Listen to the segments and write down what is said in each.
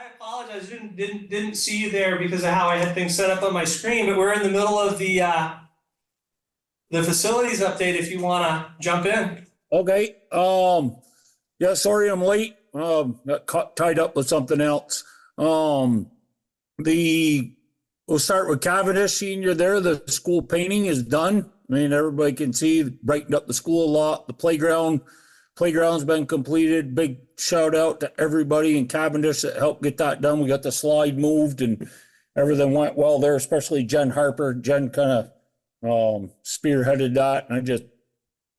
I apologize. Didn't see you there because of how I had things set up on my screen, but we're in the middle of the facilities update if you want to jump in. Okay. Yeah, sorry I'm late. Got tied up with something else. We'll start with Cavendish Senior there. The school painting is done. I mean, everybody can see, brightened up the school a lot. The playground's been completed. Big shout out to everybody in Cavendish that helped get that done. We got the slide moved and everything went well there, especially Jen Harper. Jen kind of spearheaded that, and I just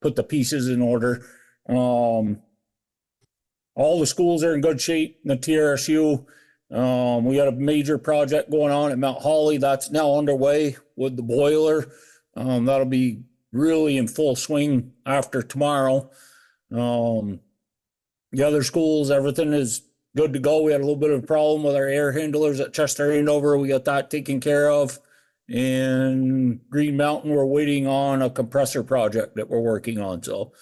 put the pieces in order. All the schools are in good shape in the TRSU. We got a major project going on at Mount Holly that's now underway with the boiler. That'll be really in full swing after tomorrow. The other schools, everything is good to go. We had a little bit of a problem with our air handlers at Chester Andover. We got that taken care of. And Green Mountain, we're waiting on a compressor project that we're working on. So,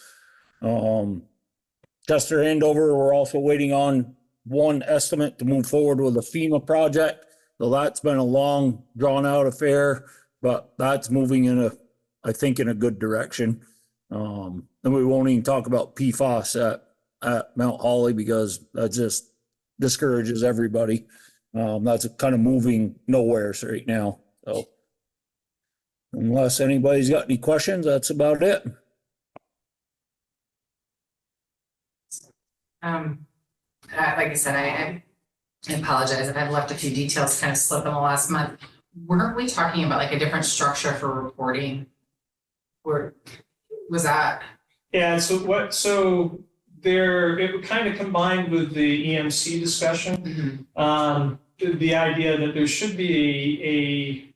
Chester Andover, we're also waiting on one estimate to move forward with a FEMA project. So that's been a long, drawn out affair, but that's moving I think in a good direction. And we won't even talk about PFAS at Mount Holly because that just discourages everybody. That's kind of moving nowhere right now. So unless anybody's got any questions, that's about it. Like I said, I apologize if I've left a few details kind of slip in the last month. Weren't we talking about like a different structure for reporting? Or was that? Yeah, so it kind of combined with the EMC discussion. Mm-hmm. The idea that there should be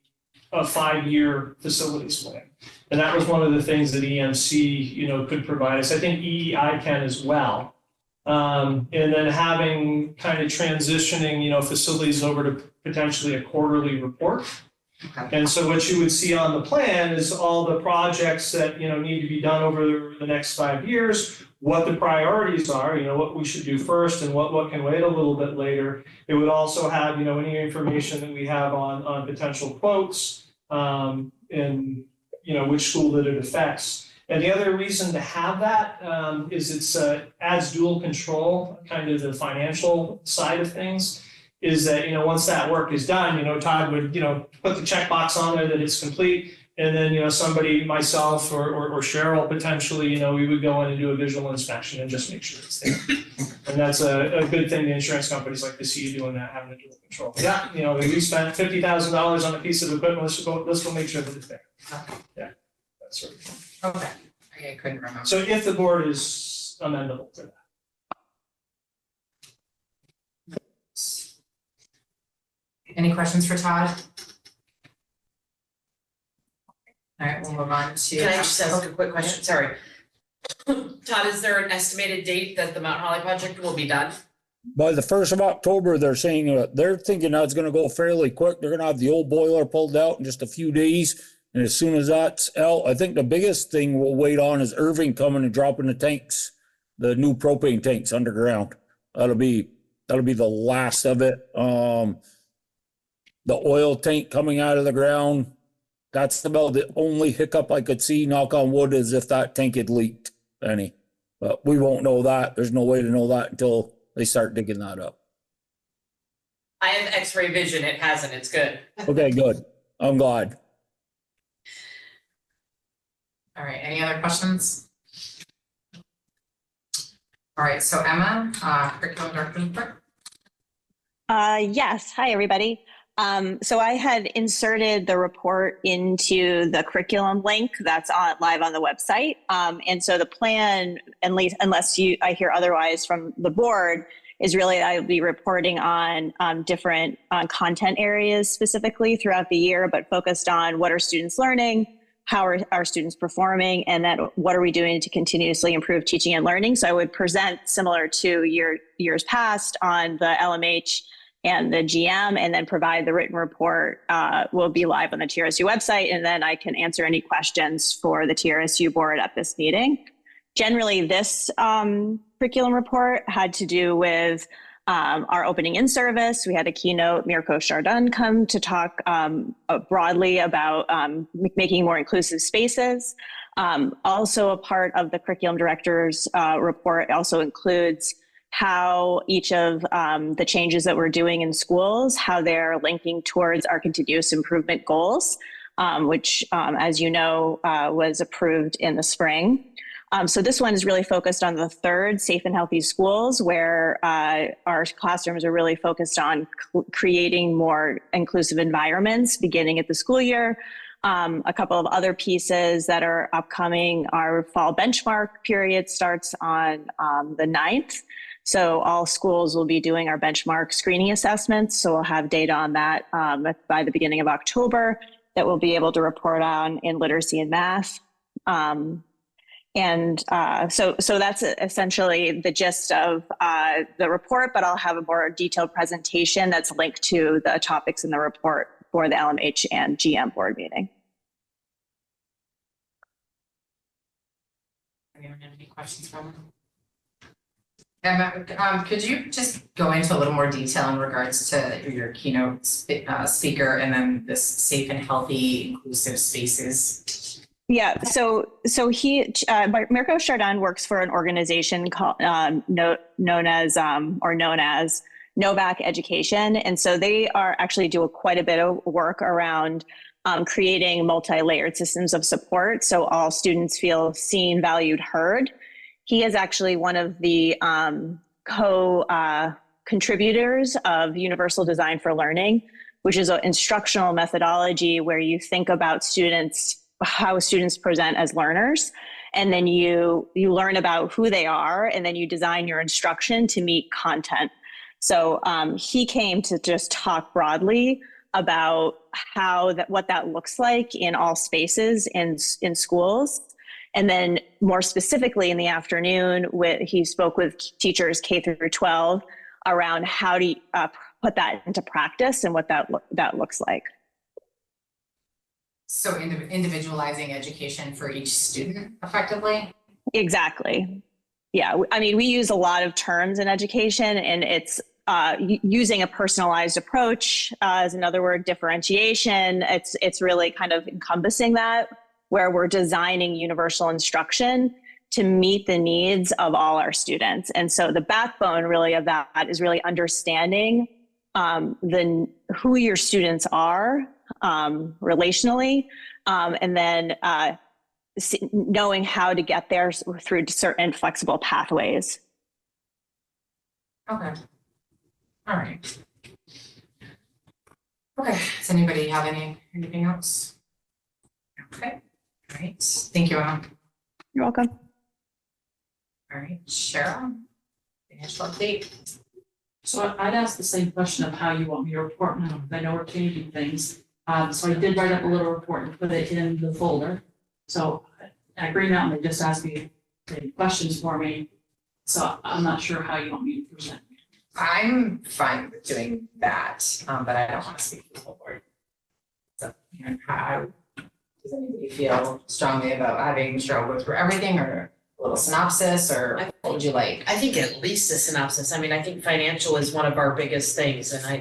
a 5-year facilities plan. And that was one of the things that EMC, could provide us. I think EEI can as well. And then having kind of transitioning, facilities over to potentially a quarterly report. Okay. And so what you would see on the plan is all the projects that, need to be done over the next 5 years, what the priorities are, what we should do first and what can wait a little bit later. It would also have, any information that we have on potential quotes, and, which school that it affects. And the other reason to have that is it's adds dual control, kind of the financial side of things, is that, once that work is done, Todd would, put the checkbox on there that it's complete. And then, somebody, myself or Cheryl potentially, we would go in and do a visual inspection and just make sure it's there. And that's a good thing. The insurance companies like to see you doing that, having a dual control. Yeah, we spent $50,000 on a piece of equipment. Let's go make sure that it's there. Yeah, that's sort of thing. Okay, I couldn't remember. So if the board is amendable to that. Any questions for Todd? All right, we'll move on to. Can I just ask a quick question? Sorry. Todd, is there an estimated date that the Mount Holly project will be done? By the 1st of October, they're saying they're thinking that's going to go fairly quick. They're going to have the old boiler pulled out in just a few days. And as soon as that's out, I think the biggest thing we'll wait on is Irving coming and dropping the tanks, the new propane tanks underground. That'll be the last of it. The oil tank coming out of the ground, that's about the only hiccup I could see, knock on wood, is if that tank had leaked any. But we won't know that. There's no way to know that until they start digging that up. I have X-ray vision. It hasn't. It's good. Okay, good. I'm glad. All right, any other questions? All right, so Emma, curriculum director report. Yes, hi everybody. So I had inserted the report into the curriculum link that's live on the website. And so the plan, unless I hear otherwise from the board, is really I'll be reporting on different content areas specifically throughout the year, but focused on what are students learning, how are our students performing, and then what are we doing to continuously improve teaching and learning. So I would present similar to years past on the LMH and the GM, and then provide the written report will be live on the TRSU website, and then I can answer any questions for the TRSU board at this meeting. Generally, this curriculum report had to do with our opening in service. We had a keynote, Mirko Chardon, come to talk broadly about making more inclusive spaces. Also a part of the curriculum director's report also includes how each of the changes that we're doing in schools, how they're linking towards our continuous improvement goals, which, as you know, was approved in the spring. So this one is really focused on the third, safe and healthy schools, where our classrooms are really focused on creating more inclusive environments beginning at the school year. A couple of other pieces that are upcoming, our fall benchmark period starts on the 9th. So all schools will be doing our benchmark screening assessments. So we'll have data on that by the beginning of October that we'll be able to report on in literacy and math. So that's essentially the gist of the report, but I'll have a more detailed presentation that's linked to the topics in the report for the LMH and GM board meeting. Anyone have any questions from them? Emma, could you just go into a little more detail in regards to your keynote speaker and then this safe and healthy inclusive spaces? Yeah, so Mirko Chardon works for an organization called known as Novak Education, and so they are actually do quite a bit of work around creating multi-layered systems of support, so all students feel seen, valued, heard. He is actually one of the contributors of Universal Design for Learning, which is an instructional methodology where you think about how students present as learners, and then you learn about who they are, and then you design your instruction to meet content. So he came to just talk broadly about what that looks like in all spaces in schools. And then more specifically in the afternoon, he spoke with teachers K through 12 around how to put that into practice and what that looks like. So individualizing education for each student effectively? Exactly. Yeah, I mean, we use a lot of terms in education, and it's using a personalized approach is another word, differentiation. It's really kind of encompassing that, where we're designing universal instruction to meet the needs of all our students. And so the backbone really of that is really understanding who your students are relationally, and then knowing how to get there through certain flexible pathways. Okay. All right. Okay. Does anybody have anything else? Okay. All right. Thank you, Emma. You're welcome. All right, Cheryl, financial update. So I'd ask the same question of how you want me to report now, because I know we're changing things. So I did write up a little report and put it in the folder. So at Green Mountain, they just asked me any questions for me. So I'm not sure how you want me to present. I'm fine with doing that, but I don't want to speak for the whole board. So, how does anybody feel strongly about having Cheryl go through everything, or a little synopsis, or what would you like? I think at least a synopsis. I mean, I think financial is one of our biggest things, and I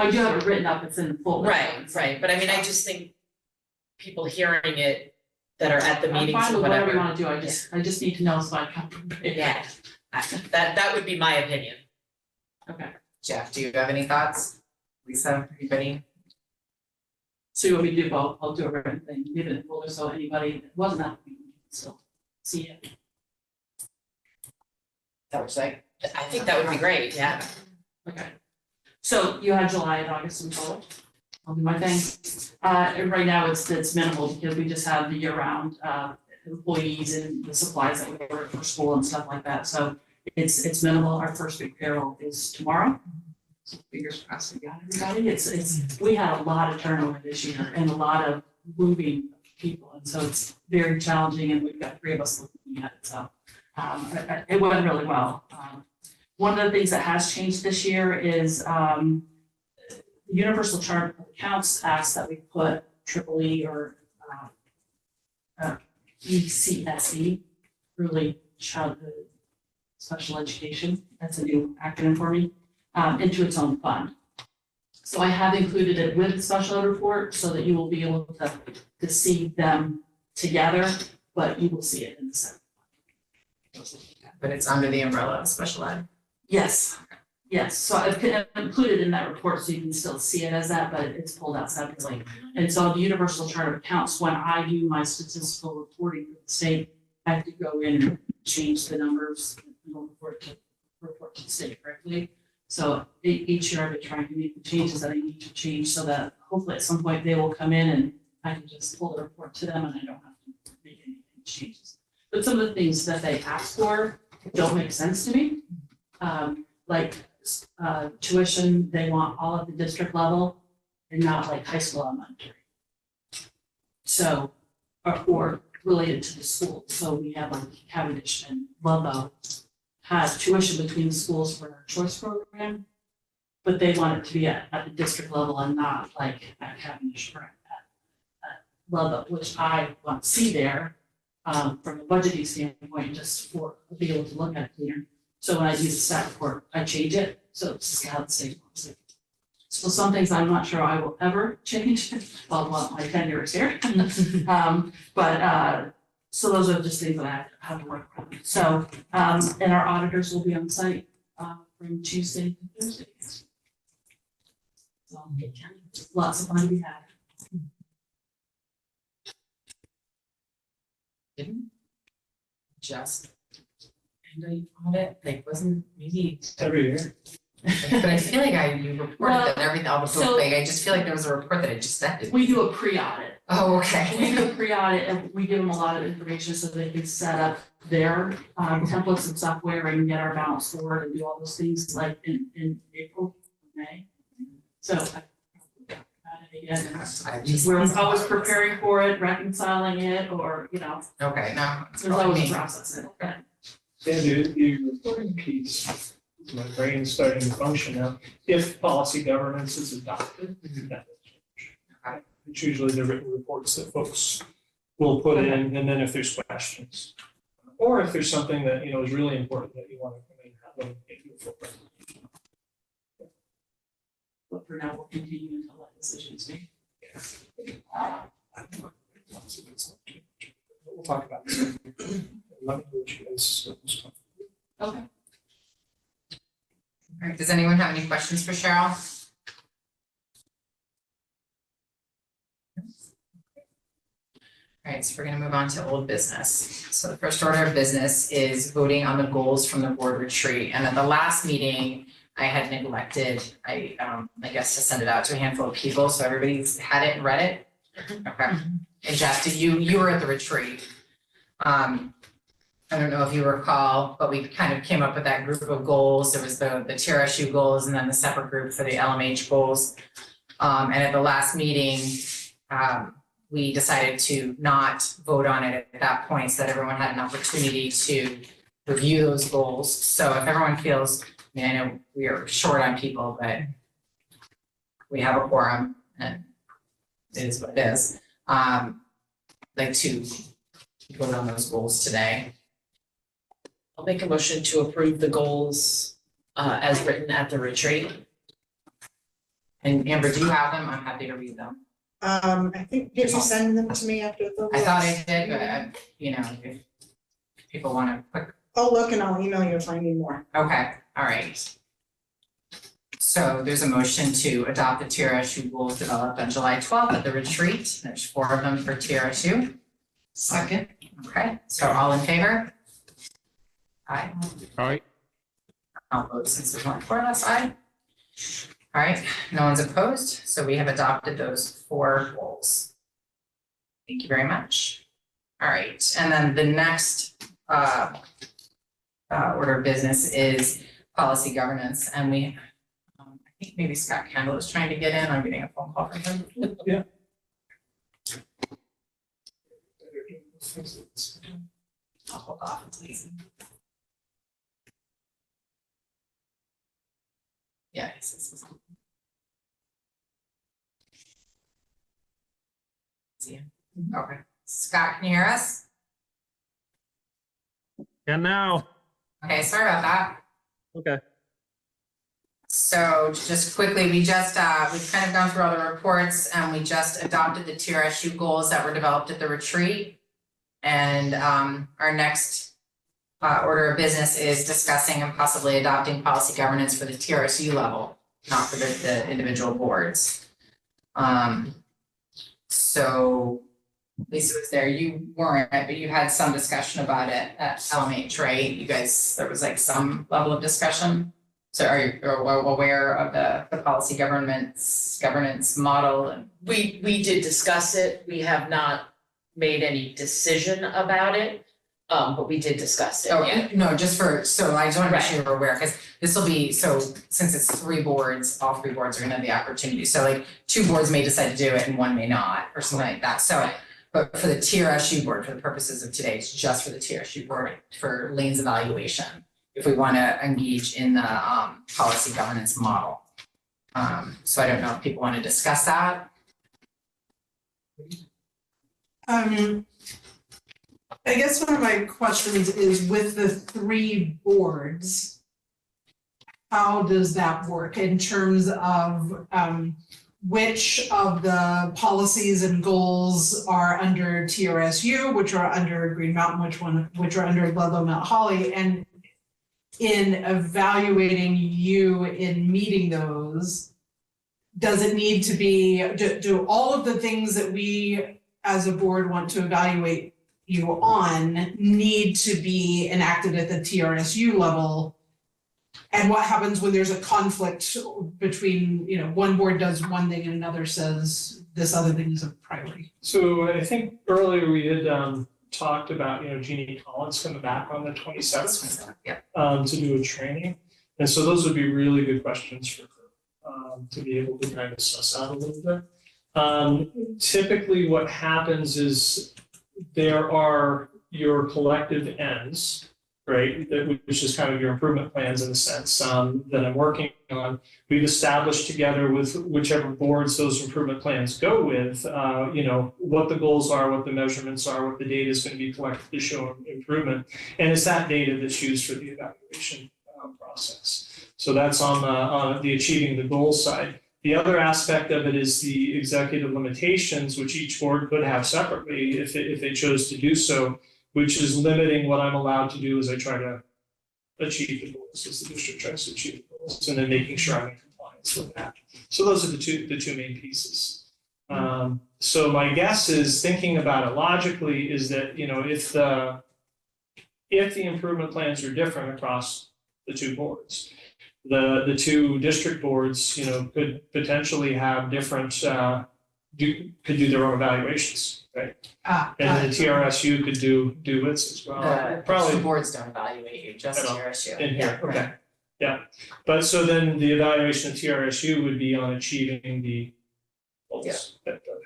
do have it written up, it's in the folder. Right, but I mean, I just think people hearing it that are at the meetings I'm fine or with whatever whatever. you want to do, I just need to know so I can. Yeah, that would be my opinion. Okay, Jeff, do you have any thoughts? Lisa, anybody? so you want me to do both? I'll do a written thing, leave it in the folder, so anybody that wasn't at the meeting can still see it. That would say. I think that would be great, yeah. Okay, so you had July and August in total. I'll do my thing. And right now it's minimal because we just have the year-round employees and the supplies that we order for school and stuff like that. So it's minimal. Our first big payroll is tomorrow. So fingers crossed we got everybody. We had a lot of turnover this year and a lot of moving people, and so it's very challenging. And we've got 3 of us looking at it. So it went really well. One of the things that has changed this year is the Universal Chart of Accounts asks that we put EEE or ECSE, early childhood special education, that's a new acronym for me, into its own fund. So I have included it with the special ed report so that you will be able to see them together, but you will see it in the separate. But it's under the umbrella of special ed. Yes, yes, so I've included in that report so you can still see it as that, but it's pulled out separately. And so the universal chart of accounts, when I do my statistical reporting for the state, I have to go in and change the numbers and report to the state correctly. So each year I've been trying to make the changes that I need to change so that hopefully at some point they will come in and I can just pull the report to them and I don't have to make any changes. But some of the things that they ask for don't make sense to me. Like tuition, they want all at the district level and not like high school elementary. So, or related to the school. So we have like Cavendish and Ludlow has tuition between the schools for our choice program, but they want it to be at the district level and not like at Cavendish or at Ludlow, which I want to see there from a budgeting standpoint, just for be able to look at it cleaner. So when I do the stat report, I change it, so this is how the state wants it. So some things I'm not sure I will ever change, while my tenure is here. So those are just things that I have to work on. So, and our auditors will be on site from Tuesday to Thursday. So lots of fun to be had. Didn't just end a audit, like wasn't maybe, Every year. but I feel like you reported that everything, all the so- thing, I just feel like there was a report that I just sent. We do a pre-audit. Oh, We okay. do a pre-audit and we give them a lot of information so they can set up their templates and software and get our balance forward and do all those things like in April, May. So I we're always preparing for it, reconciling it, or, you know, Okay, no. it's there's probably always me. a process in it. Yeah, the reporting piece, my brain's starting to function now. If policy governance is adopted, that will change. Okay. It's usually the written reports that folks will put in, and then if there's questions. Or if there's something that, is really important that you want to come in and have them get you a full presentation. But for now, we'll continue until that decision is made. We'll talk about this. Let me know what you guys. Okay. All right, does anyone have any questions for Cheryl? All right, so we're gonna move on to old business. So the first order of business is voting on the goals from the board retreat. And at the last meeting, I had neglected, I guess to send it out to a handful of people, so everybody's had it and read it? Okay. And Jeff, you were at the retreat. I don't know if you recall, but we kind of came up with that group of goals. There was the TRSU goals and then the separate group for the LMH goals. And at the last meeting, we decided to not vote on it at that point so that everyone had an opportunity to review those goals. So if everyone feels, I know we are short on people, but we have a quorum and it is what it is. Like to vote on those goals today. I'll make a motion to approve the goals as written at the retreat. And Amber, do you have them? I'm happy to read them. I think, did you send them to me after the? I thought I did, but if people want to quick. I'll look and I'll email you if I need more. Okay, all right. So there's a motion to adopt the TRSU goals developed on July 12th at the retreat. There's 4 of them for TRSU. Second. Okay, so all in favor? Aye. All right. I'll vote since there's only 4 of us, aye. All right, no one's opposed, so we have adopted those 4 goals. Thank you very much. All right, and then the next order of business is policy governance, and we, I think maybe Scott Kendall is trying to get in. I'm getting a phone call from him. Yeah. I'll hold off, please. Yeah, this is. See him? Okay, Scott, can you hear us? And now, Okay, sorry about that. Okay. So just quickly, we've kind of gone through all the reports and we just adopted the TRSU goals that were developed at the retreat. And our next order of business is discussing and possibly adopting policy governance for the TRSU level, not for the individual boards. So Lisa was there, you weren't, but you had some discussion about it at LMH, right? You guys, there was like some level of discussion. So are you aware of the policy governance model? And We did discuss it. We have not made any decision about it, but we did discuss it. Oh, Yeah. no, just for, so I just want to make sure you're aware, because this will be, so since it's 3 boards, all 3 boards are gonna have the opportunity. So like 2 boards may decide to do it and 1 may not, or something like that. So, but for the TRSU board, for the purposes of today, it's just for the TRSU board for Lane's evaluation, if we want to engage in the policy governance model. So I don't know if people want to discuss that. I guess one of my questions is with the 3 boards, how does that work in terms of which of the policies and goals are under TRSU, which are under Green Mountain, which are under Ludlow Mount Holly, and in evaluating you in meeting those, does it need to be, do all of the things that we as a board want to evaluate you on need to be enacted at the TRSU level? And what happens when there's a conflict between, one board does one thing and another says this other thing is a priority? So I think earlier we had talked about, Jeannie Collins coming back on the 27th Yeah. To do a training. And so those would be really good questions for her to be able to kind of suss out a little bit. Typically what happens is there are your collective ends, right, which is kind of your improvement plans in a sense, that I'm working on. We've established together with whichever boards those improvement plans go with, what the goals are, what the measurements are, what the data is going to be collected to show improvement. And it's that data that's used for the evaluation process. So that's on the achieving the goals side. The other aspect of it is the executive limitations, which each board could have separately if they chose to do so, which is limiting what I'm allowed to do as I try to achieve the goals, as the district tries to achieve the goals, and then making sure I'm in compliance with that. So those are the two main pieces. So my guess is, thinking about it logically, is that if the improvement plans are different across the 2 boards, the 2 district boards, could potentially have different could do their own evaluations, right? And the TRSU could do its as well. The boards don't evaluate you, just TRSU. In here, okay, yeah. But so then the evaluation of TRSU would be on achieving the goals that the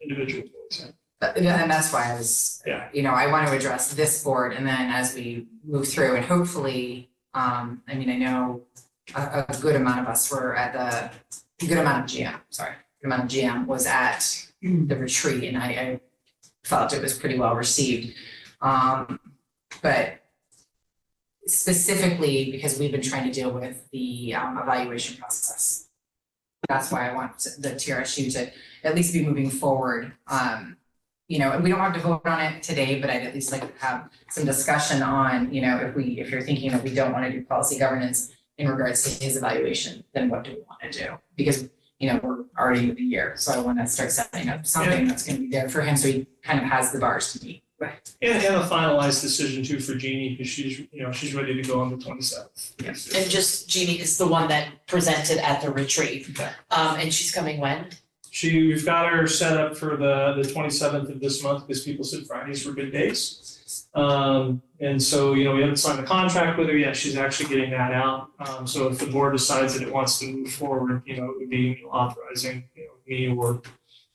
individual boards have. And that's why I was, Yeah. I want to address this board, and then as we move through, and hopefully, I know a good amount of us were at a good amount of GM was at the retreat, and I felt it was pretty well received. But specifically because we've been trying to deal with the evaluation process. That's why I want the TRSU to at least be moving forward. And we don't have to vote on it today, but I'd at least like to have some discussion on, if you're thinking that we don't want to do policy governance in regards to his evaluation, then what do we want to do? Because, we're already in the year, so I want to start setting up something that's going to be there for him, so he kind of has the bars to meet. Right. And a finalized decision too for Jeannie, because she's ready to go on the 27th. Yes. And just Jeannie is the one that presented at the retreat. Okay. And she's coming when? We've got her set up for the 27th of this month, because people said Fridays were good days. And so, we haven't signed the contract with her yet. She's actually getting that out. So if the board decides that it wants to move forward, it would be authorizing, me or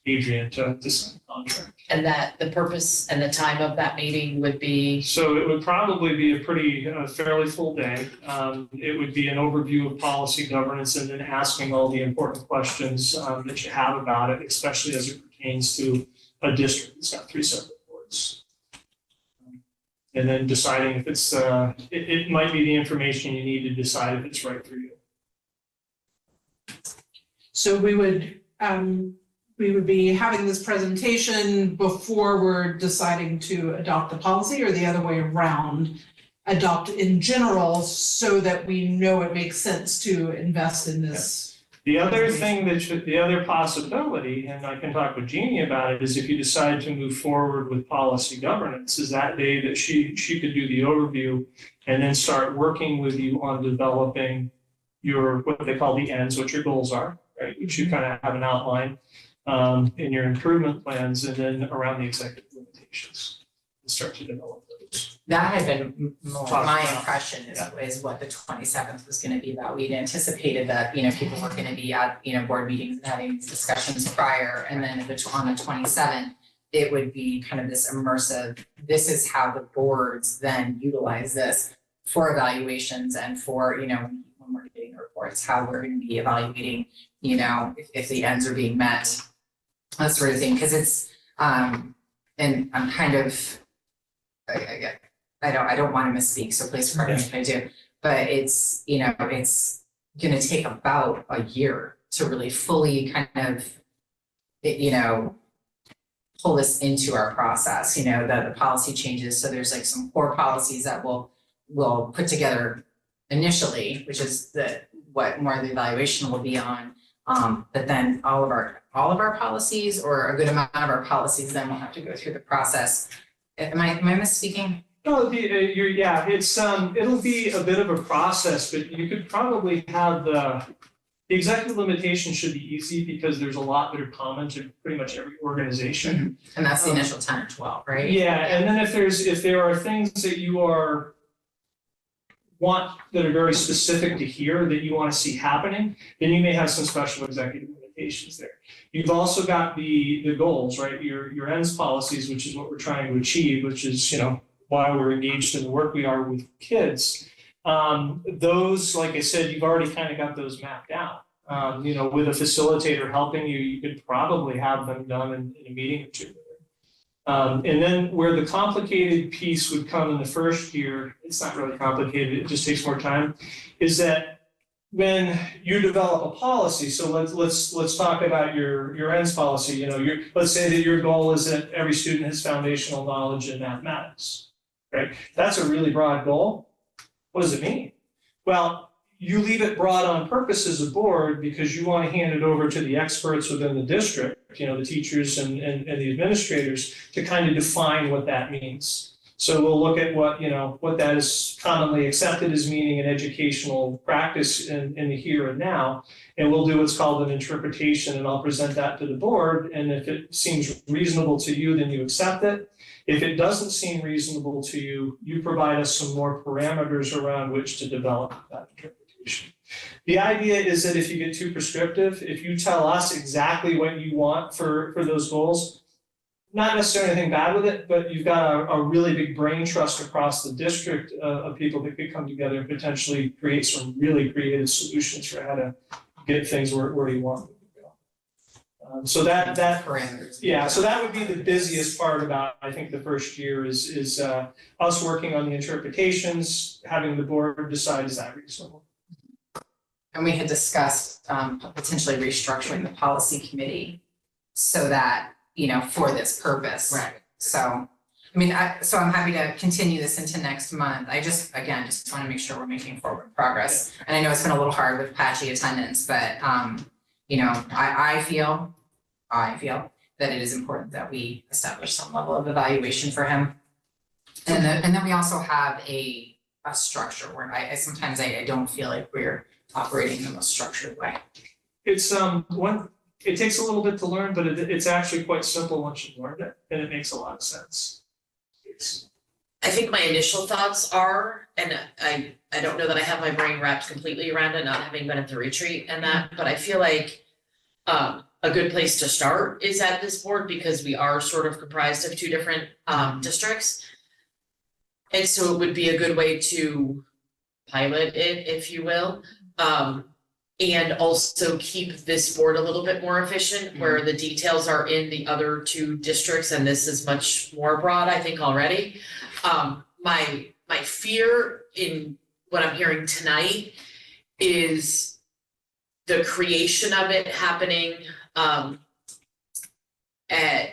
Adrian to sign the contract. And that the purpose and the time of that meeting would be? So it would probably be a fairly full day. It would be an overview of policy governance, and then asking all the important questions that you have about it, especially as it pertains to a district that's got 3 separate boards. And then deciding if it's, it might be the information you need to decide if it's right for you. So we would be having this presentation before we're deciding to adopt the policy, or the other way around, adopt in general so that we know it makes sense to invest in this. The other thing the other possibility, and I can talk with Jeannie about it, is if you decide to move forward with policy governance, is that day that she could do the overview and then start working with you on developing your, what they call the ends, what your goals are, right? Which you kind of have an outline in your improvement plans, and then around the executive limitations, and start to develop those. That had been more Talk my about- impression is what the 27th was gonna be about. We'd anticipated that, people were gonna be at, board meetings and having these discussions prior, and then on the 27th, it would be kind of this immersive, this is how the boards then utilize this for evaluations and for, when we're getting reports, how we're gonna be evaluating, if the ends are being met, that sort of thing, because it's, and I'm kind of, I don't want to misspeak, so please pardon me if I do, but it's, it's gonna take about a year to really fully kind of, pull this into our process, the policy changes, so there's like some core policies that we'll put together initially, which is what more of the evaluation will be on, but then all of our policies, or a good amount of our policies, then we'll have to go through the process. Am I misspeaking? No, it's, it'll be a bit of a process, but you could probably have the executive limitation should be easy because there's a lot that are common to pretty much every organization. And that's the initial 10 or 12, right? Yeah, and then if there are things that you want that are very specific to here that you want to see happening, then you may have some special executive limitations there. You've also got the goals, right? Your ends policies, which is what we're trying to achieve, which is, why we're engaged in the work we are with kids. Those, like I said, you've already kind of got those mapped out. With a facilitator helping you, you could probably have them done in a meeting or two. And then where the complicated piece would come in the first year, it's not really complicated, it just takes more time, is that when you develop a policy, so let's talk about your ends policy, let's say that your goal is that every student has foundational knowledge in mathematics, right? That's a really broad goal. What does it mean? Well, you leave it broad on purpose as a board because you want to hand it over to the experts within the district, the teachers and the administrators, to kind of define what that means. So we'll look at what that is commonly accepted as meaning in educational practice in the here and now, and we'll do what's called an interpretation, and I'll present that to the board, and if it seems reasonable to you, then you accept it. If it doesn't seem reasonable to you, you provide us some more parameters around which to develop that interpretation. The idea is that if you get too prescriptive, if you tell us exactly what you want for those goals, not necessarily anything bad with it, but you've got a really big brain trust across the district of people that could come together and potentially create some really creative solutions for how to get things where you want them to go. So that Parameters. yeah, so that would be the busiest part about, I think, the first year is us working on the interpretations, having the board decide is that reasonable. And we had discussed potentially restructuring the policy committee so that, for this purpose. Right. So, I'm happy to continue this into next month. I just want to make sure we're making forward progress. And I know it's been a little hard with patchy attendance, but, I feel that it is important that we establish some level of evaluation for him. And then we also have a structure where I sometimes don't feel like we're operating in the most structured way. It's it takes a little bit to learn, but it's actually quite simple once you've learned it, and it makes a lot of sense. I think my initial thoughts are, and I don't know that I have my brain wrapped completely around it, not having been at the retreat and that, but I feel like a good place to start is at this board because we are sort of comprised of two different districts. And so it would be a good way to pilot it, if you will. And also keep this board a little bit more efficient, where the details are in the other two districts, and this is much more broad, I think, already. my fear in what I'm hearing tonight is the creation of it happening, at,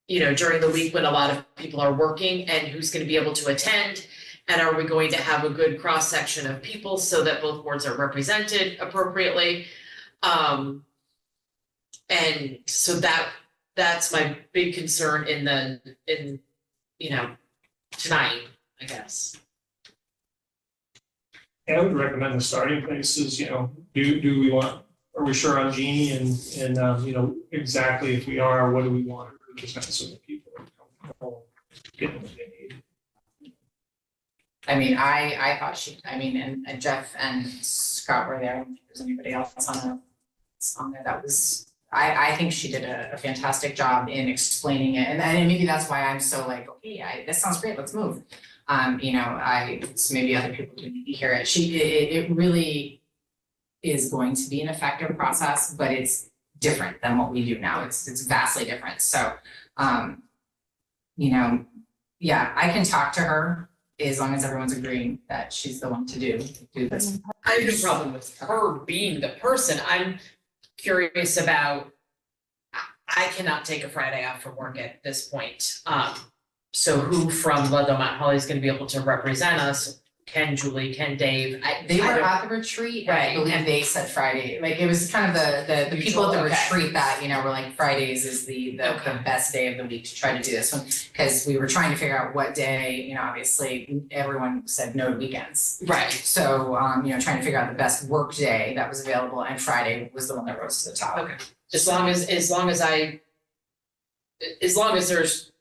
during the week when a lot of people are working, and who's gonna be able to attend. And are we going to have a good cross-section of people so that both boards are represented appropriately? And so that's my big concern in tonight, I guess. Yeah, I would recommend the starting place is, do we want, are we sure on Jeannie and exactly if we are, what do we want? Or just not so that people are comfortable getting what they need. I mean, I thought and Jeff and Scott were there, if there's anybody else on there that was, I think she did a fantastic job in explaining it, and maybe that's why I'm so like, okay, this sounds great, let's move. So maybe other people didn't hear it. It really is going to be an effective process, but it's different than what we do now. It's vastly different. So, yeah, I can talk to her as long as everyone's agreeing that she's the one to do this. I have no problem with her being the person. I'm curious about, I cannot take a Friday off from work at this point. So who from Ludlow Mount Holly is gonna be able to represent us? Can Julie, can Dave? They were at the retreat, and I Right, believe and- they said Friday, like it was kind of the people at the Okay. retreat that, were like Fridays is the Okay. best day of the week to try to do this one. Cause we were trying to figure out what day, obviously everyone said no to weekends. Right. So, trying to figure out the best work day that was available, and Friday was the one that rose to the top. Okay. As long as there's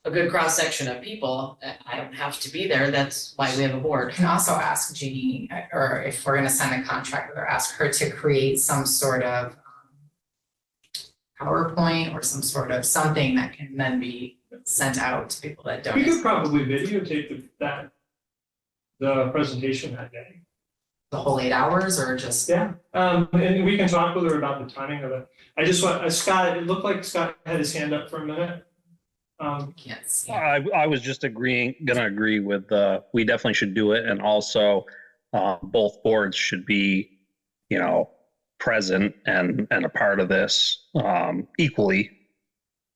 a good cross-section of people, I don't have to be there, that's why we have a board. I can also ask Jeannie, or if we're gonna send a contract with her, ask her to create some sort of PowerPoint or some sort of something that can then be sent out to people that We don't. could probably videotape the presentation that day. The whole 8 hours or just? Yeah, and we can talk with her about the timing of it. I just want, Scott, it looked like Scott had his hand up for a minute. Can't see. I was just gonna agree with, we definitely should do it, and also, both boards should be, present and a part of this, equally.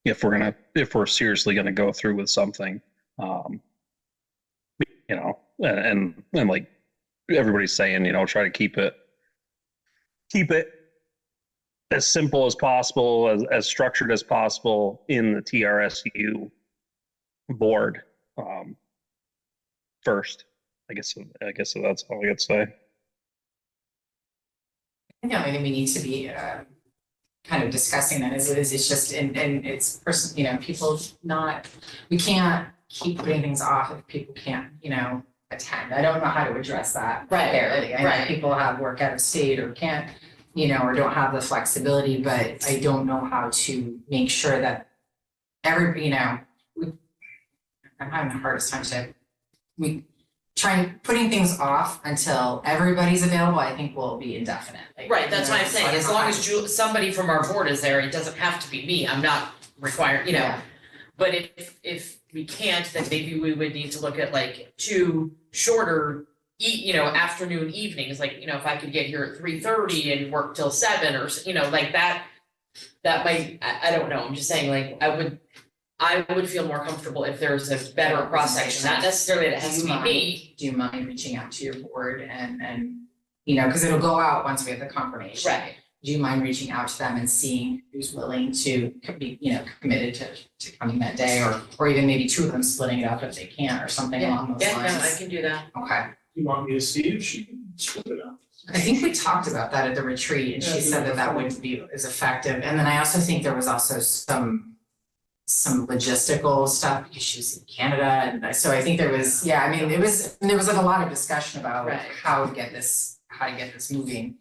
If we're seriously gonna go through with something, and like everybody's saying, try to keep it as simple as possible, as structured as possible in the TRSU board, first. I guess that's all I got to say. I think the only thing we need to be kind of discussing then is it's just, and it's people we can't keep putting things off if people can't, attend. I don't know how to address that Right, fairly. I know right. people have work out of state or can't, or don't have the flexibility, but I don't know how to make sure that I'm having the hardest time putting things off until everybody's available, I think will be indefinite. Right, that's what I'm saying, I don't as know long how as to- somebody from our board is there, it doesn't have to be me, I'm not required, Yeah. But if we can't, then maybe we would need to look at like 2 shorter afternoon evenings, like, if I could get here at 3:30 and work till 7 or, like that might, I don't know, I'm just saying, like, I would feel more comfortable if there's a better cross section, not necessarily that it has to be me. Do you mind reaching out to your board and because it'll go out once we have the confirmation. Right. Do you mind reaching out to them and seeing who's willing to be, committed to coming that day, or even maybe 2 of them splitting it up if they can, or something along those Yeah, no, I lines? can do that. Okay. You want me to see if she can split it up? I think we talked about that at the retreat, and she Yeah, said that wouldn't be as effective. And then I also think there was also some logistical stuff because she was in Canada, and so I think there was, there was like a lot of discussion about Right. how to get this moving.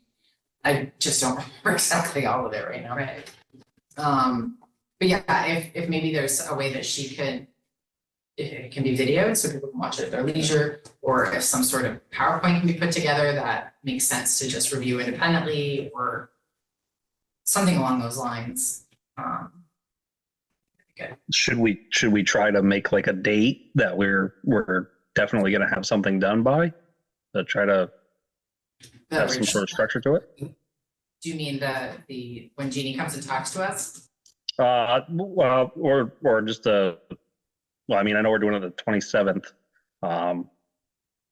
I just don't remember exactly all of it right now. Right. But yeah, if maybe there's a way that she could, if it can be videoed so people can watch it at their leisure, or if some sort of PowerPoint can be put together that makes sense to just review independently, or something along those lines. Should we try to make like a date that we're definitely gonna have something done by, to try to have some sort of structure to it. Do you mean when Jeannie comes and talks to us? Well, or just well, I mean, I know we're doing it the 27th.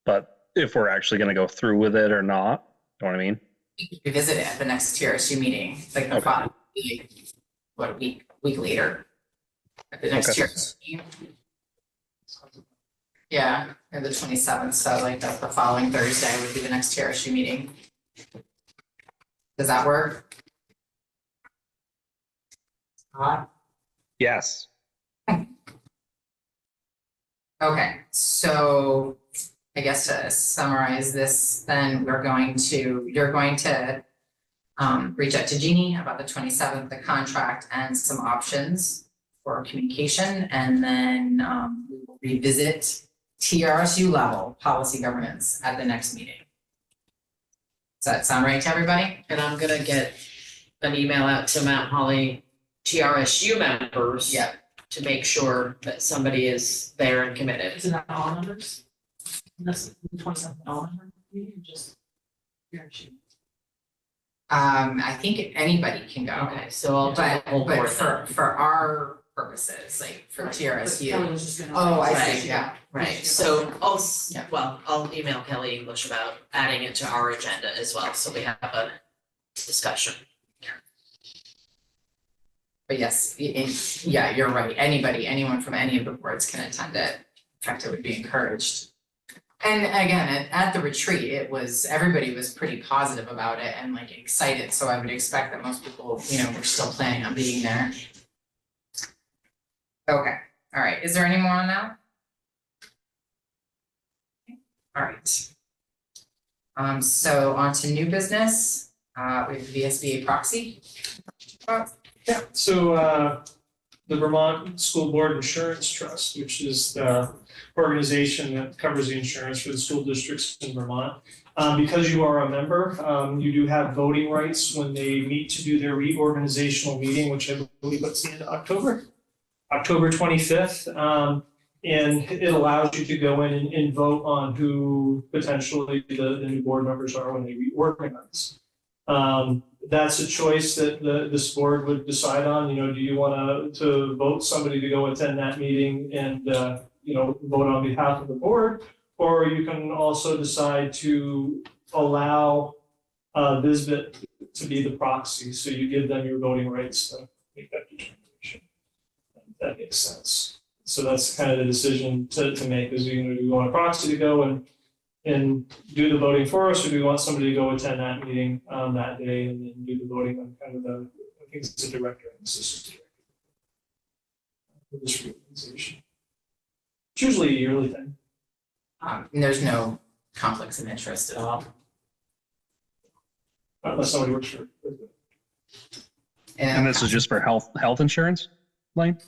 But if we're actually gonna go through with it or not, you know what I mean? Revisit it at the next TRSU meeting, like the Okay. following, what, a week later? At the next Okay. TRSU meeting? Yeah, or the 27th, so like the following Thursday would be the next TRSU meeting. Does that work? Yes. Okay, so I guess to summarize this, then you're going to reach out to Jeannie about the 27th, the contract and some options for communication, and then we will revisit TRSU level policy governance at the next meeting. Does that sound right to everybody? And I'm gonna get an email out to Mount Holly TRSU members. Yeah. To make sure that somebody is there and committed. Is it not all members? That's the 27th, all members, just. I think anybody can go. Okay, so I'll do the whole But board then. for our purposes, like for TRSU. Kelly was just gonna. Oh, I Right. see, yeah. Right, so Yeah. I'll email Kelly English about adding it to our agenda as well, so we have a discussion. But yes, yeah, you're right. Anyone from any of the boards can attend it. In fact, it would be encouraged. And again, at the retreat, everybody was pretty positive about it and like excited. So I would expect that most people, were still planning on being there. Okay, all right. Is there any more on that? All right. So on to new business, we have the VSBA proxy. Yeah, so the Vermont School Board Insurance Trust, which is the organization that covers the insurance for the school districts in Vermont. Because you are a member, you do have voting rights when they meet to do their reorganizational meeting, which I believe it's the end of October 25th. And it allows you to go in and vote on who potentially the new board members are when they reorganize. That's a choice that this board would decide on. Do you want to vote somebody to go attend that meeting and vote on behalf of the board? Or you can also decide to allow Visbit to be the proxy, so you give them your voting rights to make that determination. If that makes sense. So that's kind of the decision to make, is do you want a proxy to go and do the voting for us, or do we want somebody to go attend that meeting that day and then do the voting on kind of I think it's the director and assistant director for this reorganization. It's usually a yearly thing. And there's no conflicts of interest at all. Unless somebody works for. And this is just for health insurance, Lane?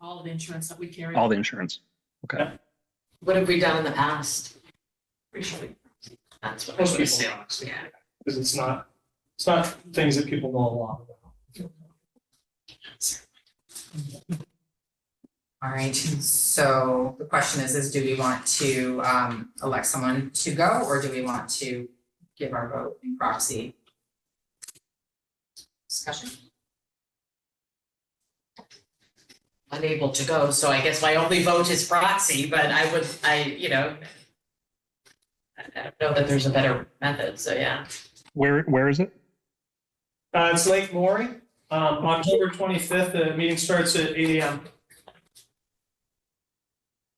All the insurance that we carry. All the insurance. Okay. What have we done in the past? Appreciate. That's what I Most would people assume, box, yeah. because it's not things that people know a lot about. All right, so the question is do we want to elect someone to go, or do we want to give our vote in proxy? Discussion? Unable to go, so I guess my only vote is proxy, but I don't know that there's a better method, so yeah. Where is it? It's Lake Maury, October 25th, the meeting starts at 8 a.m.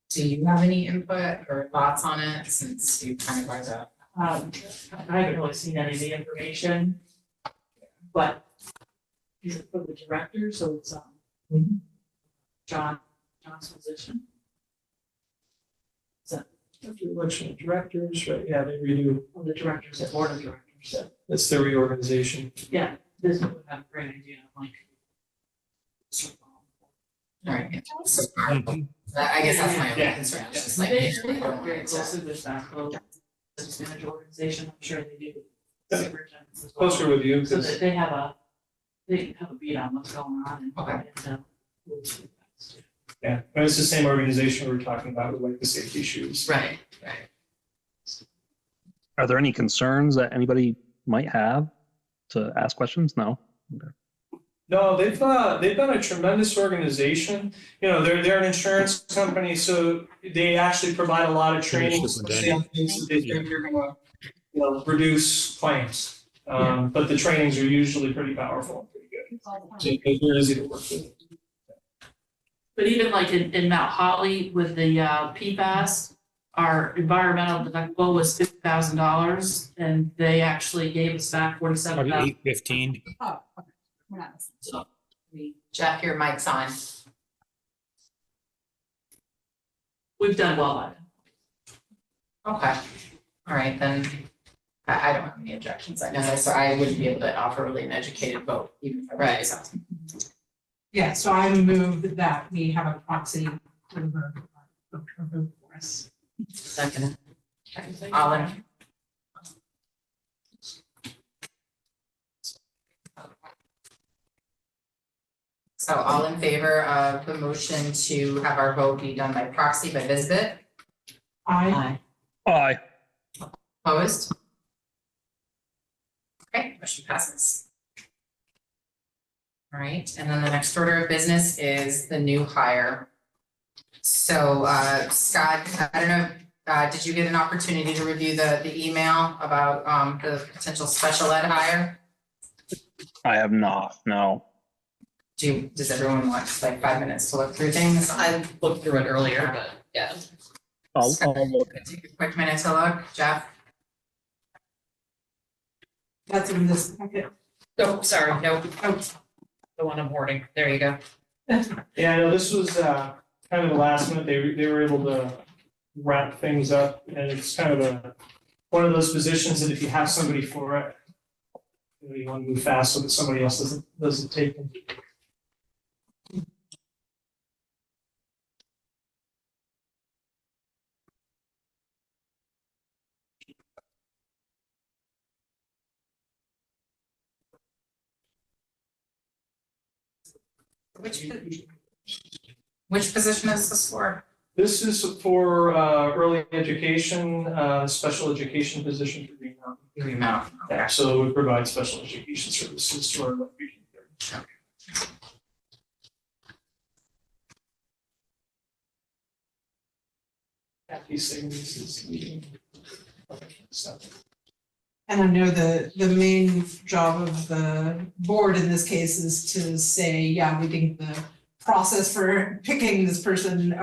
Do you have any input or thoughts on it, since you kind of are the I haven't really seen any of the information, but is it for the director, so it's John's position? Is that Election of directors, right? Yeah, they redo. of the directors, the board of directors? That's the reorganization. Yeah, this would have a great idea, like. all right. So, I guess that's my only Yeah. concern, it's just like. They I don't work want very it to- closely with that, business manager organization, I'm sure they do. Yeah. Superintendents as well. Closer with you, So because that they have a beat on what's going on and. Okay. and, we'll do that. Yeah, and it's the same organization we were talking about with like the safety shoes. Right. Are there any concerns that anybody might have to ask questions? No. No, they've been a tremendous organization. You know, they're an insurance company, so they actually provide a lot of training, especially on things that they think are gonna, you know, reduce claims. But the trainings are usually pretty powerful and pretty good. So they're easy to work with. But even like in Mount Holly with the PFAS, our environmental deductible was $50,000 and they actually gave us back $47,000. 815. Oh, okay. We're not listening. So Jeff, your mic's on. we've done well on it. Okay, all right, then, I don't have any objections, I know that, so I wouldn't be able to offer really an educated vote, even if I Right. was. Yeah, so I moved that we have a proxy for us. Second. All in. So all in favor of the motion to have our vote be done by proxy by Visbit, I, Aye. opposed? Okay, motion passes. All right, and then the next order of business is the new hire. So, Scott, I don't know, did you get an opportunity to review the email about, the potential special ed hire? I have not, no. Does everyone want like 5 minutes to look through things? I looked through it earlier, but yeah. I'll look. Take a quick minute to look, Jeff? that's in this packet. Oh, sorry, no, the one I'm hoarding, there you go. Yeah, no, this was kind of the last minute. They were able to wrap things up, and it's kind of one of those positions that if you have somebody for it, you want to move fast so that somebody else doesn't take them. Which position is this for? This is for early education, special education position for Green Mountain. Green Mountain, Yeah, so we provide special education services to our region. These things is stuff. And I know the main job of the board in this case is to say, yeah, we think the process for picking this person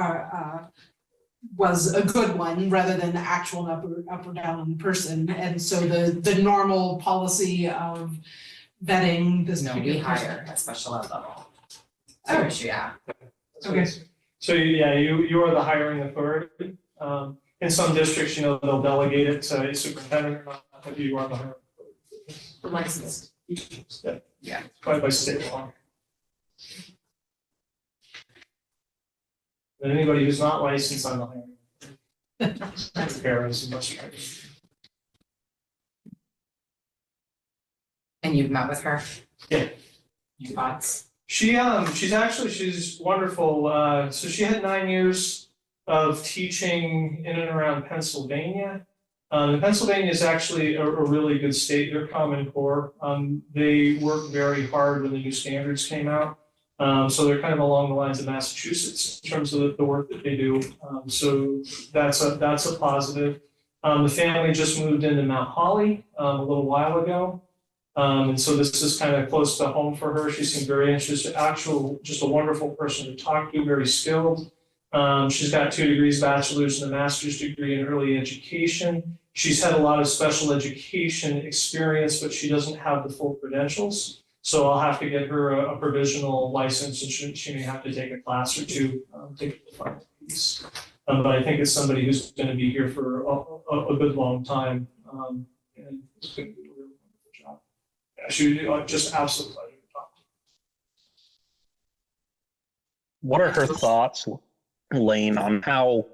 was a good one, rather than the actual up or down on the person. And so the normal policy of vetting this. No, we particular person- hire at special ed level. Oh. So, yeah. Okay. So yeah, you are the hiring authority. In some districts, you know, they'll delegate it to a superintendent or not, but you are the hiring authority. For licensed. Yeah. By state law. And anybody who's not licensed on the hiring. Parents and bus drivers. And you've met with her? Yeah. Your thoughts? She's wonderful. So she had 9 years of teaching in and around Pennsylvania. And Pennsylvania is actually a really good state. They're Common Core. They worked very hard when the new standards came out. So they're kind of along the lines of Massachusetts in terms of the work that they do. So that's a positive. The family just moved into Mount Holly a little while ago. And so this is kind of close to home for her. She seemed very interested, just a wonderful person to talk to, very skilled. She's got 2 degrees, bachelor's and a master's degree in early education. She's had a lot of special education experience, but she doesn't have the full credentials. So I'll have to get her a provisional license, and she may have to take a class or 2 to get the final piece. But I think it's somebody who's going to be here for a good long time, and it's going to do a really wonderful job. Yeah, she would just absolutely pleasure to talk to. What are her thoughts, Lane, on how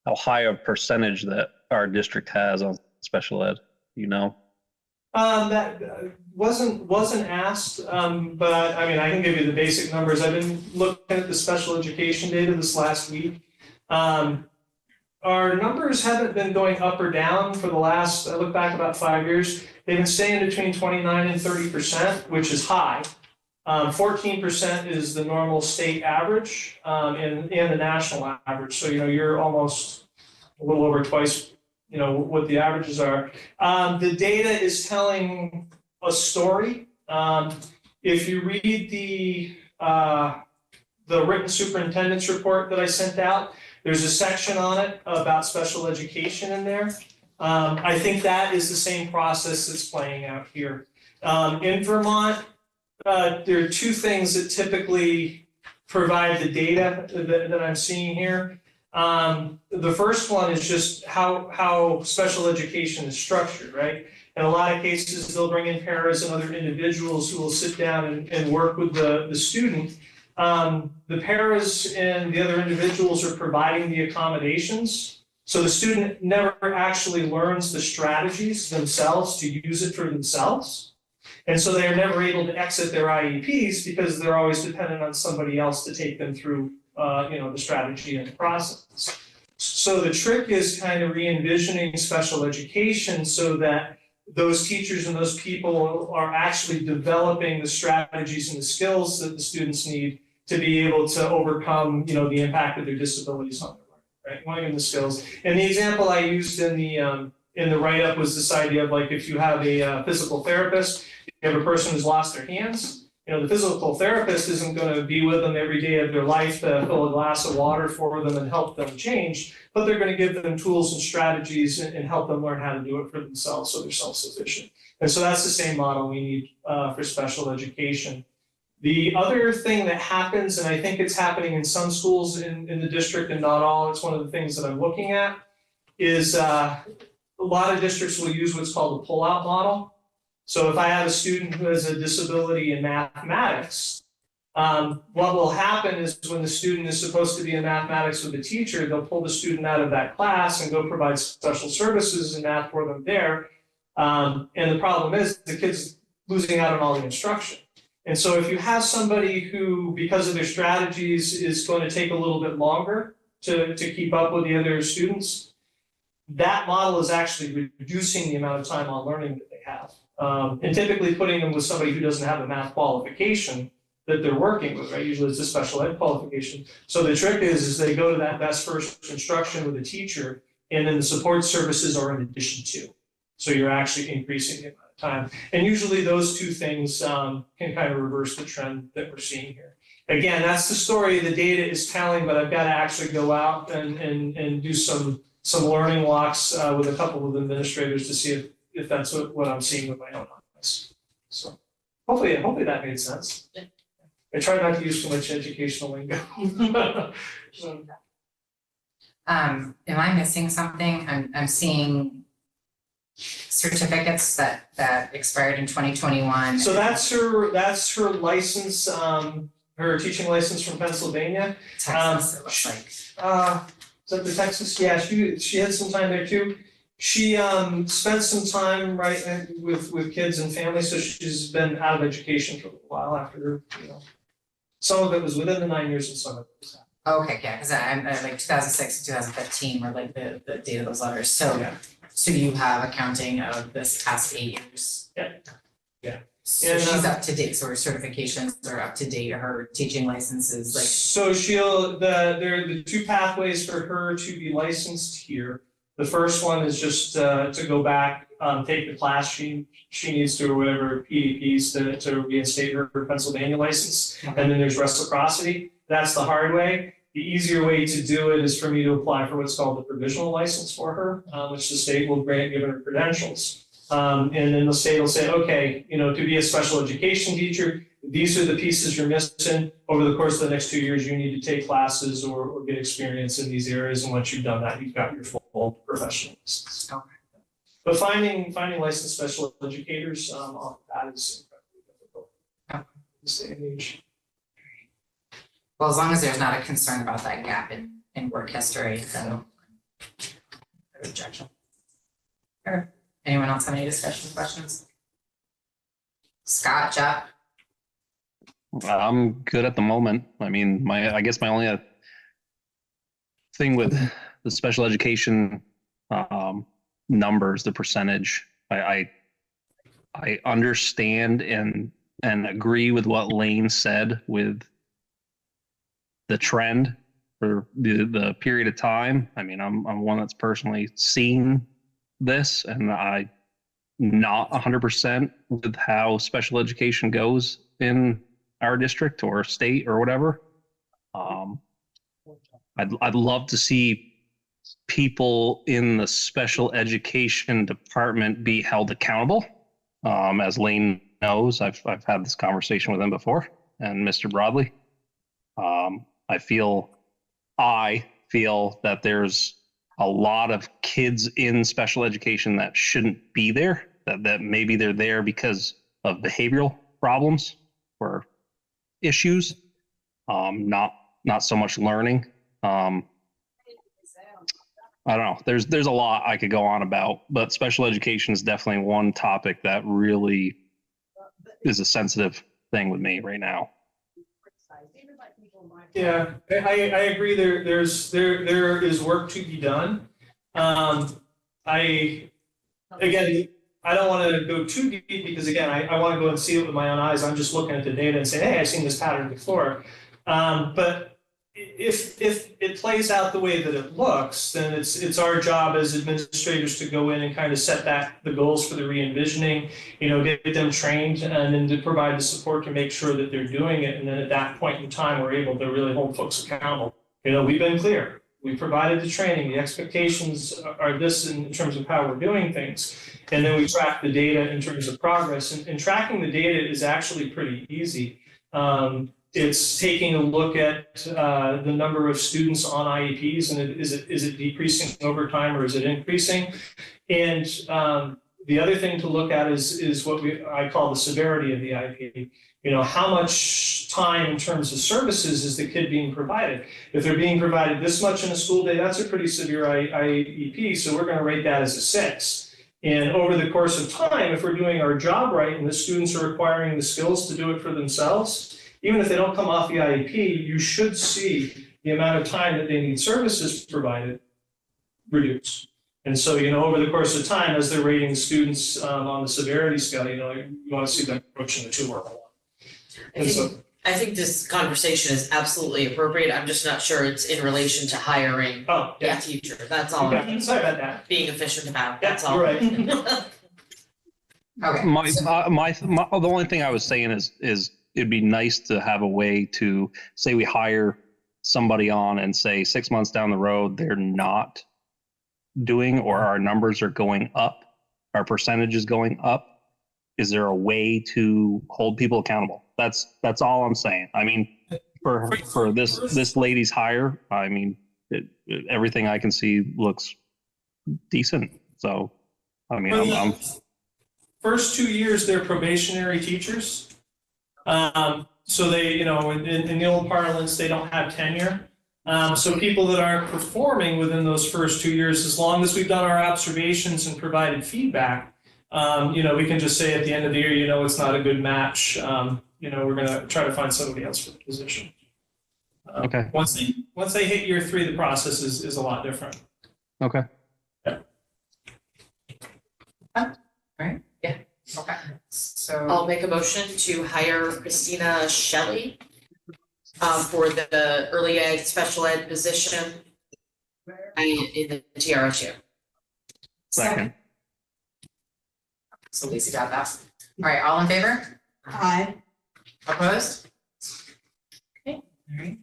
high a percentage that our district has on special ed, you know? That wasn't asked, but I mean, I can give you the basic numbers. I've been looking at the special education data this last week. Our numbers haven't been going up or down for the last, I look back about 5 years. They've been staying between 29 and 30%, which is high. 14% is the normal state average, and the national average. So, you're almost a little over twice, what the averages are. The data is telling a story. If you read the written superintendent's report that I sent out, there's a section on it about special education in there. I think that is the same process that's playing out here. In Vermont, there are two things that typically provide the data that I'm seeing here. The first one is just how special education is structured, right? In a lot of cases, they'll bring in paras and other individuals who will sit down and work with the student. The paras and the other individuals are providing the accommodations. So the student never actually learns the strategies themselves to use it for themselves. And so they are never able to exit their IEPs because they're always dependent on somebody else to take them through, the strategy and the process. So the trick is kind of re-envisioning special education so that those teachers and those people are actually developing the strategies and the skills that the students need to be able to overcome, the impact of their disabilities on their learning, right? Learning the skills. And the example I used in the write-up was this idea of like if you have a physical therapist, you have a person who's lost their hands. The physical therapist isn't going to be with them every day of their life to fill a glass of water for them and help them change, but they're going to give them tools and strategies and help them learn how to do it for themselves so they're self-sufficient. And so that's the same model we need for special education. The other thing that happens, and I think it's happening in some schools in the district and not all, it's one of the things that I'm looking at, is a lot of districts will use what's called a pull-out model. So if I have a student who has a disability in mathematics, what will happen is when the student is supposed to be in mathematics with the teacher, they'll pull the student out of that class and go provide special services in math for them there. And the problem is the kid's losing out on all the instruction. And so if you have somebody who, because of their strategies, is going to take a little bit longer to keep up with the other students, that model is actually reducing the amount of time on learning that they have. And typically putting them with somebody who doesn't have a math qualification that they're working with, right? Usually it's a special ed qualification. So the trick is they go to that best first instruction with a teacher, and then the support services are in addition to. So you're actually increasing the amount of time. And usually those two things can kind of reverse the trend that we're seeing here. Again, that's the story the data is telling, but I've got to actually go out and do some learning walks with a couple of administrators to see if that's what I'm seeing with my own eyes. So hopefully that made sense. Yeah. I try not to use too much educational lingo. Am I missing something? I'm seeing certificates that expired in 2021. So that's her license, her teaching license from Pennsylvania. Texas, it looks like. Is that the Texas? Yeah, she had some time there too. She spent some time with kids and families, so she's been out of education for a while after some of it was within the 9 years and some of it was after. Okay, yeah, because I'm like 2006 and 2015 were like the date of those letters. So Yeah. so you have accounting of this past 8 years. Yeah. So And, she's up to date. So her certifications are up to date. Her teaching licenses like. So there are the two pathways for her to be licensed here. The first one is just to go back, take the class she needs to, or whatever PEPs to reinstate her Pennsylvania license. And then there's reciprocity. That's the hard way. The easier way to do it is for me to apply for what's called the provisional license for her, which the state will grant given her credentials. And then the state will say, okay, to be a special education teacher, these are the pieces you're missing. Over the course of the next 2 years, you need to take classes or get experience in these areas. And once you've done that, you've got your full professional license. Okay. But finding licensed special educators off that is incredibly difficult. Okay. This day and age. Well, as long as there's not a concern about that gap in work history, then no objection. Sure. Anyone else have any discussion questions? Scott, Jeff? I'm good at the moment. I mean, I guess my only thing with the special education numbers, the percentage, I understand and agree with what Lane said with the trend for the period of time. I mean, I'm one that's personally seen this, and I not 100% with how special education goes in our district or state or whatever. I'd love to see people in the special education department be held accountable. As Lane knows, I've had this conversation with him before, and Mr. Broadley. I feel that there's a lot of kids in special education that shouldn't be there, that maybe they're there because of behavioral problems or issues, not so much learning. I don't know. There's a lot I could go on about, but special education is definitely one topic that really is a sensitive thing with me right now. Yeah, I agree. There is work to be done. I don't want to go too deep because again, I want to go and see it with my own eyes. I'm just looking at the data and saying, hey, I've seen this pattern before. But if it plays out the way that it looks, then it's our job as administrators to go in and kind of set the goals for the re-envisioning, get them trained and then to provide the support to make sure that they're doing it. And then at that point in time, we're able to really hold folks accountable. We've been clear. We provided the training. The expectations are this in terms of how we're doing things. And then we track the data in terms of progress. And tracking the data is actually pretty easy. It's taking a look at the number of students on IEPs and is it decreasing over time or is it increasing? And the other thing to look at is what I call the severity of the IEP. How much time in terms of services is the kid being provided? If they're being provided this much in a school day, that's a pretty severe IEP, so we're going to rate that as a 6. And over the course of time, if we're doing our job right and the students are acquiring the skills to do it for themselves, even if they don't come off the IEP, you should see the amount of time that they need services provided reduce. And so, over the course of time, as they're rating students on the severity scale, you want to see them approaching the 2 or 1. I think this conversation is absolutely appropriate. I'm just not sure it's in relation to hiring a teacher. That's all. Sorry about that. Being efficient about. Yeah, That's all. you're right. Okay. The only thing I was saying is it'd be nice to have a way to say we hire somebody on and say 6 months down the road they're not doing or our numbers are going up, our percentage is going up. Is there a way to hold people accountable? That's all I'm saying. I mean, for this lady's hire, I mean, everything I can see looks decent. So, I mean, I'm first 2 years they're probationary teachers. So they, in the old parlance, they don't have tenure. So people that aren't performing within those first 2 years, as long as we've done our observations and provided feedback, we can just say at the end of the year, it's not a good match. We're going to try to find somebody else for the position. Okay. Once they hit year 3, the process is a lot different. Okay. Yeah. Right? Yeah. Okay. So I'll make a motion to hire Christina Shelley for the early ed special ed position in the TRSU. Second. So Lisa got that. All right, all in favor? Aye. Opposed? Okay, all right.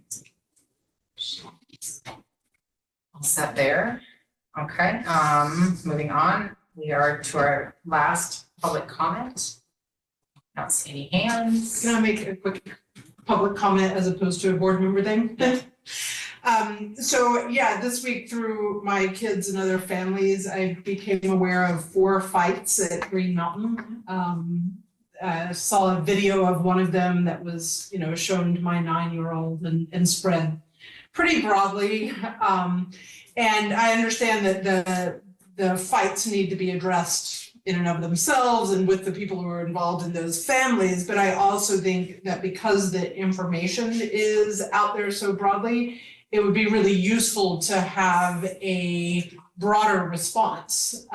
All set there. Okay, moving on. We are to our last public comment. I don't see any hands. Can I make a quick public comment as opposed to a board member thing? So yeah, this week through my kids and other families, I became aware of 4 fights at Green Mountain. Saw a video of one of them that was, shown to my 9-year-old and spread pretty broadly. And I understand that the fights need to be addressed in and of themselves and with the people who are involved in those families, but I also think that because the information is out there so broadly, it would be really useful to have a broader response,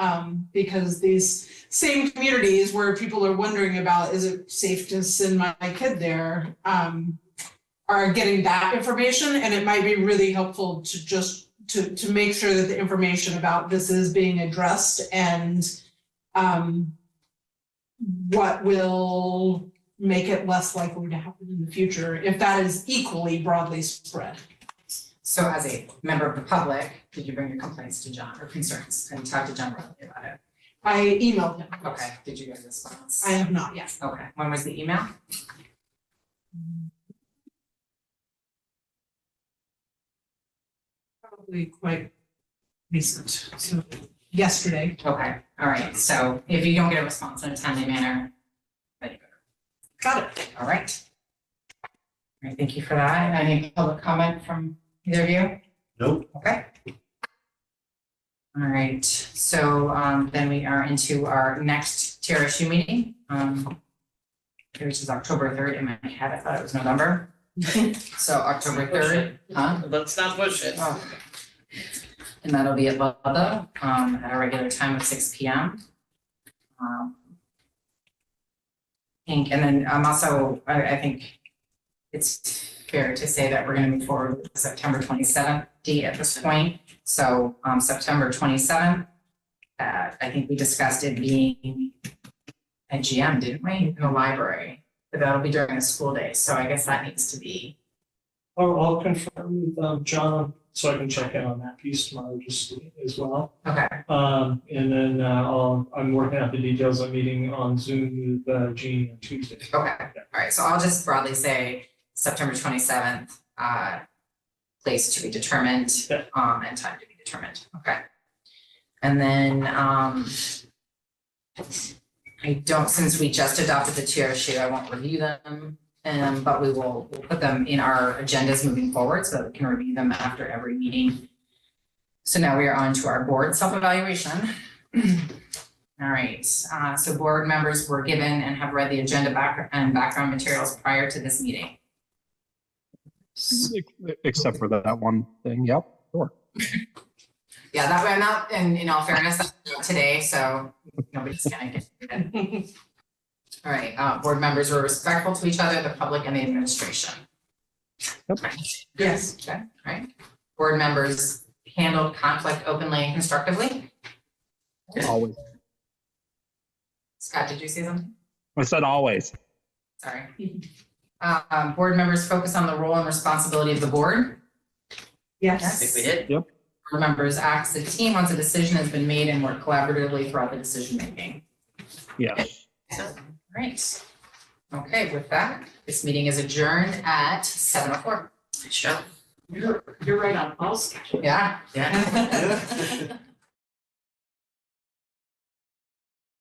because these same communities where people are wondering about, is it safe to send my kid there, are getting that information, and it might be really helpful to just to make sure that the information about this is being addressed, and what will make it less likely to happen in the future if that is equally broadly spread. So as a member of the public, did you bring your complaints to John or concerns and talk to John Bradley about it? I emailed him. Okay, did you get a response? I have not yet. Okay, when was the email? Probably quite recent, so yesterday. Okay, all right, so if you don't get a response in a timely manner, then you Got it. all right. All right, thank you for that. Any public comment from either of you? Nope. Okay. All right, so then we are into our next TRSU meeting, which is October 3rd. In my head, I thought it was November. So October 3rd, huh? Let's not push it. Oh. And that'll be at Ludlow, at a regular time of 6 p.m. And then I think it's fair to say that we're gonna move forward with the September 27th date at this point. So, September 27th, I think we discussed it being at GM, didn't we, in the library? But that'll be during the school day, so I guess that needs to be. I'll confirm with John, so I can check in on that piece tomorrow just as well. Okay, And then I'm working out the details of meeting on Zoom with Jean on Tuesday. okay, all right, so I'll just broadly say September 27th, place to be determined, Yeah. and time to be determined, okay. And then, since we just adopted the TRSU, I won't review them, but we'll put them in our agendas moving forward so that we can review them after every meeting. So now we are on to our board self-evaluation. All right, so board members were given and have read the agenda background materials prior to this meeting. Except for that one thing, yep, sure. Yeah, that way I'm not, and in all fairness, that's not today, so nobody's gonna get it. All right, board members were respectful to each other, the public and the administration. Yep. Yes. Okay, all right. Board members handled conflict openly and constructively. Always. Scott, did you say something? I said always. Sorry. Board members focus on the role and responsibility of the board. Yes. I think we did. Board members act as a team once a decision has been made and work collaboratively throughout the decision making. Yeah. Great. Okay, with that, this meeting is adjourned at 7:04. Sure. You're right on pulse. Yeah. Yeah.